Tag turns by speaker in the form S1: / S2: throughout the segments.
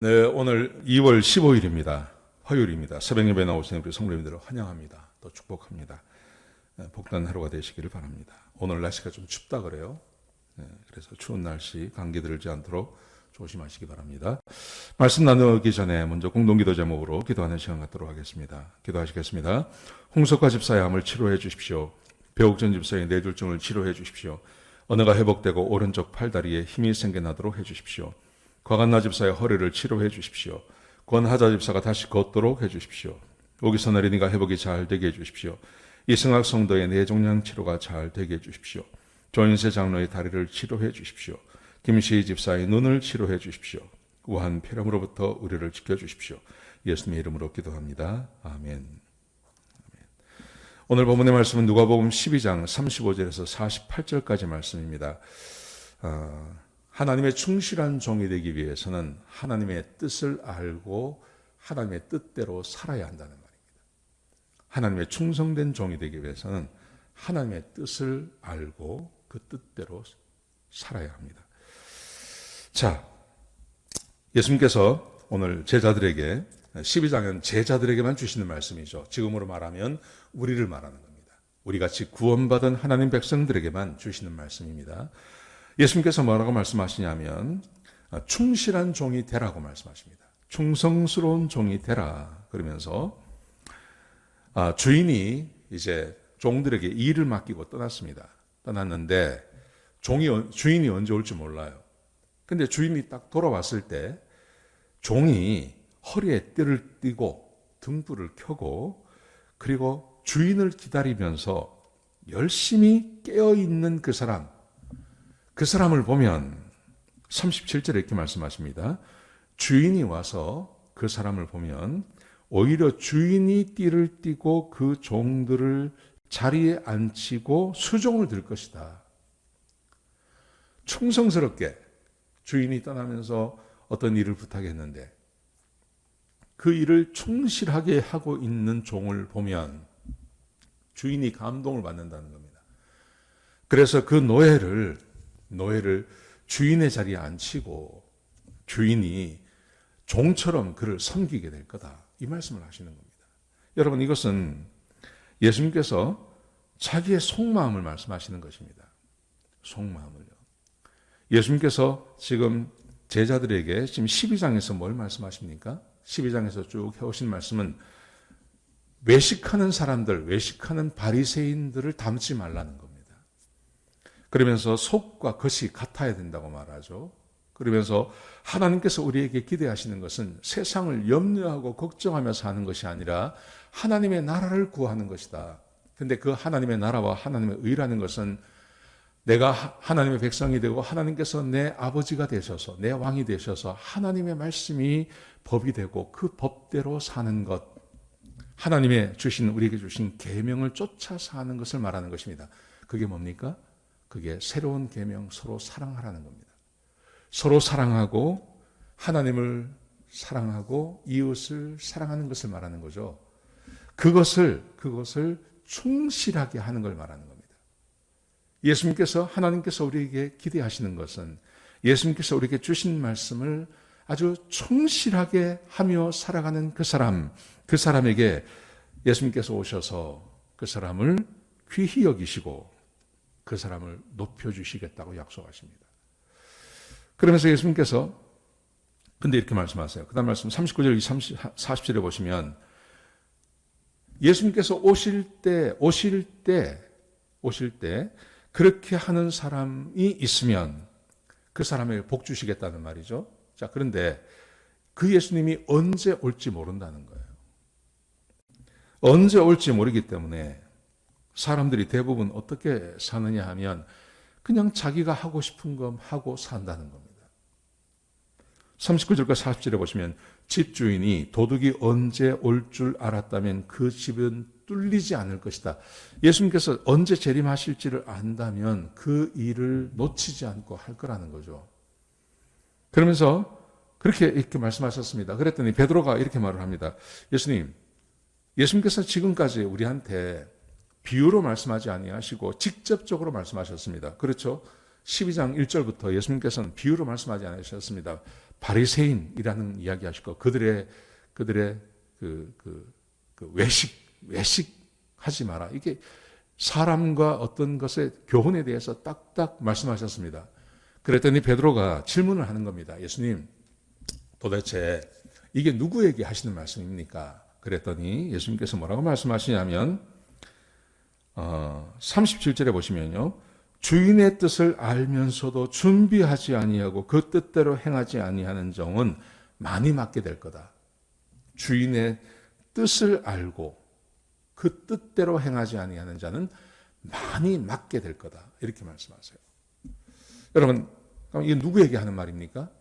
S1: 네, 오늘 2월 15일입니다. 화요일입니다. 새벽 예배 나오시는 우리 성도님들을 환영합니다. 또 축복합니다. 복된 하루가 되시기를 바랍니다. 오늘 날씨가 좀 춥다 그래요. 그래서 추운 날씨 감기 들지 않도록 조심하시기 바랍니다. 말씀 나누기 전에 먼저 공동기도 제목으로 기도하는 시간 갖도록 하겠습니다. 기도하시겠습니다. 홍석화 집사의 암을 치료해 주십시오. 배옥전 집사의 뇌졸중을 치료해 주십시오. 언어가 회복되고 오른쪽 팔다리에 힘이 생겨나도록 해 주십시오. 과간나 집사의 허리를 치료해 주십시오. 권하자 집사가 다시 걷도록 해 주십시오. 오기선 어린이가 회복이 잘 되게 해 주십시오. 이승학 성도의 뇌종양 치료가 잘 되게 해 주십시오. 조인세 장로의 다리를 치료해 주십시오. 김시희 집사의 눈을 치료해 주십시오. 우한 폐렴으로부터 우리를 지켜주십시오. 예수님의 이름으로 기도합니다. 아멘. 오늘 본문의 말씀은 누가복음 12장 35절에서 48절까지 말씀입니다. 하나님의 충실한 종이 되기 위해서는 하나님의 뜻을 알고 하나님의 뜻대로 살아야 한다는 말입니다. 하나님의 충성된 종이 되기 위해서는 하나님의 뜻을 알고 그 뜻대로 살아야 합니다. 자, 예수님께서 오늘 제자들에게 12장은 제자들에게만 주시는 말씀이죠. 지금으로 말하면 우리를 말하는 겁니다. 우리같이 구원받은 하나님 백성들에게만 주시는 말씀입니다. 예수님께서 뭐라고 말씀하시냐면 충실한 종이 되라고 말씀하십니다. 충성스러운 종이 되라. 그러면서 주인이 이제 종들에게 일을 맡기고 떠났습니다. 떠났는데 주인이 언제 올지 몰라요. 근데 주인이 딱 돌아왔을 때 종이 허리에 띠를 띠고 등불을 켜고 그리고 주인을 기다리면서 열심히 깨어있는 그 사람을 보면 37절에 이렇게 말씀하십니다. 주인이 와서 그 사람을 보면 오히려 주인이 띠를 띠고 그 종들을 자리에 앉히고 수종을 들 것이다. 충성스럽게 주인이 떠나면서 어떤 일을 부탁했는데 그 일을 충실하게 하고 있는 종을 보면 주인이 감동을 받는다는 겁니다. 그래서 그 노예를 주인의 자리에 앉히고 주인이 종처럼 그를 섬기게 될 거다. 이 말씀을 하시는 겁니다. 여러분, 이것은 예수님께서 자기의 속마음을 말씀하시는 것입니다. 속마음을요. 예수님께서 지금 제자들에게 지금 12장에서 뭘 말씀하십니까? 12장에서 쭉 해오신 말씀은 외식하는 사람들, 외식하는 바리새인들을 닮지 말라는 겁니다. 그러면서 속과 겉이 같아야 된다고 말하죠. 그러면서 하나님께서 우리에게 기대하시는 것은 세상을 염려하고 걱정하며 사는 것이 아니라 하나님의 나라를 구하는 것이다. 그런데 그 하나님의 나라와 하나님의 의라는 것은 내가 하나님의 백성이 되고 하나님께서 내 아버지가 되셔서 내 왕이 되셔서 하나님의 말씀이 법이 되고 그 법대로 사는 것, 하나님의 우리에게 주신 계명을 쫓아 사는 것을 말하는 것입니다. 그게 뭡니까? 그게 새로운 계명, 서로 사랑하라는 겁니다. 서로 사랑하고 하나님을 사랑하고 이웃을 사랑하는 것을 말하는 거죠. 그것을 충실하게 하는 걸 말하는 겁니다. 하나님께서 우리에게 기대하시는 것은 예수님께서 우리에게 주신 말씀을 아주 충실하게 하며 살아가는 그 사람에게 예수님께서 오셔서 그 사람을 귀히 여기시고 그 사람을 높여주시겠다고 약속하십니다. 그러면서 예수님께서 근데 이렇게 말씀하세요. 그 다음 말씀 39절 40절에 보시면 예수님께서 오실 때 그렇게 하는 사람이 있으면 그 사람에게 복 주시겠다는 말이죠. 자, 그런데 그 예수님이 언제 올지 모른다는 거예요. 언제 올지 모르기 때문에 사람들이 대부분 어떻게 사느냐 하면 그냥 자기가 하고 싶은 것 하고 산다는 겁니다. 39절과 40절에 보시면 집주인이 도둑이 언제 올 줄 알았다면 그 집은 뚫리지 않을 것이다. 예수님께서 언제 재림하실지를 안다면 그 일을 놓치지 않고 할 거라는 거죠. 그러면서 이렇게 말씀하셨습니다. 그랬더니 베드로가 이렇게 말을 합니다. 예수님께서 지금까지 우리한테 비유로 말씀하지 아니하시고 직접적으로 말씀하셨습니다. 그렇죠? 12장 1절부터 예수님께서는 비유로 말씀하지 않으셨습니다. 바리새인이라는 이야기 하시고 그들의 외식하지 마라. 이게 사람과 어떤 것의 교훈에 대해서 딱딱 말씀하셨습니다. 그랬더니 베드로가 질문을 하는 겁니다. 예수님, 도대체 이게 누구에게 하시는 말씀입니까? 그랬더니 예수님께서 뭐라고 말씀하시냐면 37절에 보시면요. 주인의 뜻을 알면서도 준비하지 아니하고 그 뜻대로 행하지 아니하는 종은 많이 맞게 될 거다. 주인의 뜻을 알고 그 뜻대로 행하지 아니하는 자는 많이 맞게 될 거다. 이렇게 말씀하세요. 여러분, 그럼 이게 누구에게 하는 말입니까?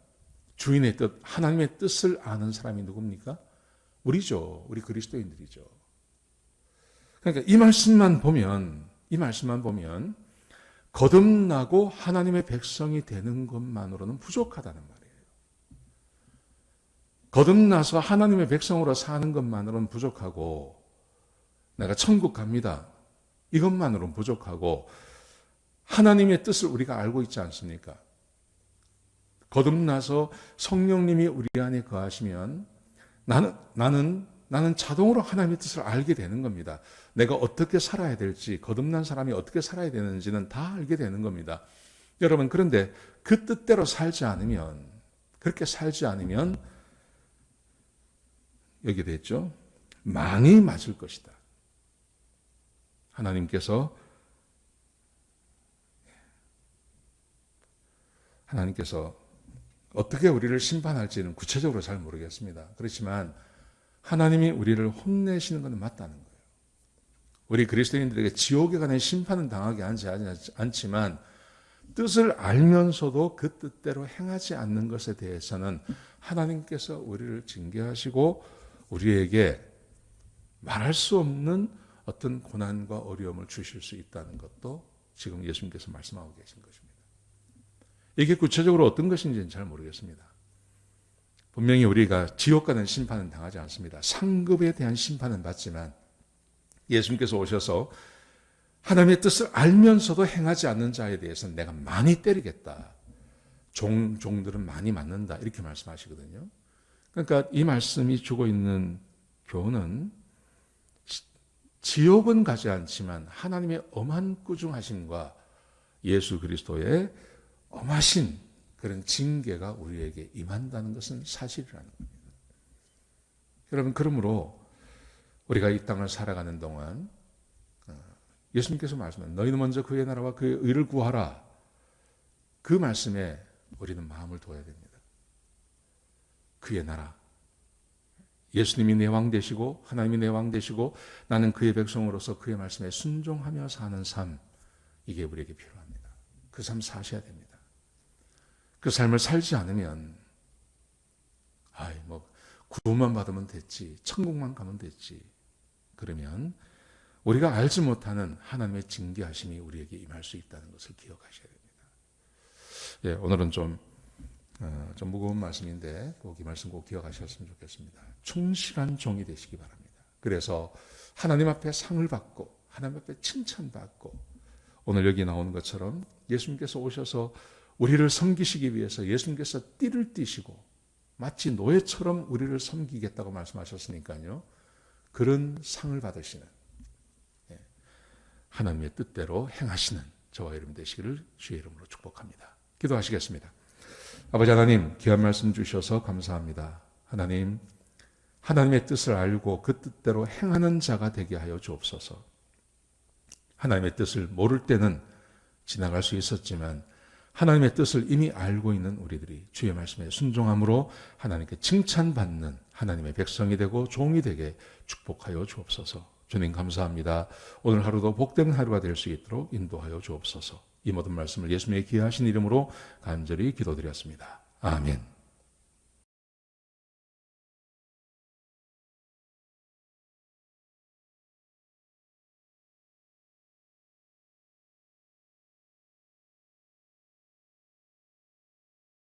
S1: 주인의 뜻, 하나님의 뜻을 아는 사람이 누굽니까? 우리죠. 우리 그리스도인들이죠. 그러니까 이 말씀만 보면 거듭나고 하나님의 백성이 되는 것만으로는 부족하다는 말이에요. 거듭나서 하나님의 백성으로 사는 것만으로는 부족하고 내가 천국 갑니다. 이것만으로는 부족하고 하나님의 뜻을 우리가 알고 있지 않습니까? 거듭나서 성령님이 우리 안에 거하시면 나는 자동으로 하나님의 뜻을 알게 되는 겁니다. 내가 어떻게 살아야 될지, 거듭난 사람이 어떻게 살아야 되는지는 다 알게 되는 겁니다. 여러분, 그런데 그 뜻대로 그렇게 살지 않으면 여기 됐죠? 많이 맞을 것이다. 하나님께서 어떻게 우리를 심판할지는 구체적으로 잘 모르겠습니다. 그렇지만 하나님이 우리를 혼내시는 것은 맞다는 거예요. 우리 그리스도인들에게 지옥에 관한 심판은 당하게 하지 않지만 뜻을 알면서도 그 뜻대로 행하지 않는 것에 대해서는 하나님께서 우리를 징계하시고 우리에게 말할 수 없는 어떤 고난과 어려움을 주실 수 있다는 것도 지금 예수님께서 말씀하고 계신 것입니다. 이게 구체적으로 어떤 것인지는 잘 모르겠습니다. 분명히 우리가 지옥 가는 심판은 당하지 않습니다. 상급에 대한 심판은 받지만 예수님께서 오셔서 하나님의 뜻을 알면서도 행하지 않는 자에 대해서는 내가 많이 때리겠다. 종들은 많이 맞는다. 이렇게 말씀하시거든요. 그러니까 이 말씀이 주고 있는 교훈은 지옥은 가지 않지만 하나님의 엄한 꾸중하심과 예수 그리스도의 엄하신 그런 징계가 우리에게 임한다는 것은 사실이라는 겁니다. 여러분, 그러므로 우리가 이 땅을 살아가는 동안 예수님께서 말씀하신 너희는 먼저 그의 나라와 그의 의를 구하라. 그 말씀에 우리는 마음을 둬야 됩니다. 그의 나라. 예수님이 내 왕 되시고 하나님이 내 왕 되시고 나는 그의 백성으로서 그의 말씀에 순종하며 사는 삶, 이게 우리에게 필요합니다. 그 삶 사셔야 됩니다. 그 삶을 살지 않으면 구원만 받으면 됐지, 천국만 가면 됐지, 그러면 우리가 알지 못하는 하나님의 징계하심이 우리에게 임할 수 있다는 것을 기억하셔야 됩니다. 예, 오늘은 좀 무거운 말씀인데 꼭 이 말씀 꼭 기억하셨으면 좋겠습니다. 충실한 종이 되시기 바랍니다. 그래서 하나님 앞에 상을 받고 하나님 앞에 칭찬받고 오늘 여기 나오는 것처럼 예수님께서 오셔서 우리를 섬기시기 위해서 예수님께서 띠를 띠시고 마치 노예처럼 우리를 섬기겠다고 말씀하셨으니까요. 그런 상을 받으시는 하나님의 뜻대로 행하시는 저와 여러분 되시기를 주의 이름으로 축복합니다. 기도하시겠습니다. 아버지 하나님, 귀한 말씀 주셔서 감사합니다. 하나님, 하나님의 뜻을 알고 그 뜻대로 행하는 자가 되게 하여 주옵소서. 하나님의 뜻을 모를 때는 지나갈 수 있었지만 하나님의 뜻을 이미 알고 있는 우리들이 주의 말씀에 순종함으로 하나님께 칭찬받는 하나님의 백성이 되고 종이 되게 축복하여 주옵소서. 주님 감사합니다. 오늘 하루도 복된 하루가 될 수 있도록 인도하여 주옵소서. 이 모든 말씀을 예수님의 귀하신 이름으로 간절히 기도드렸습니다. 아멘.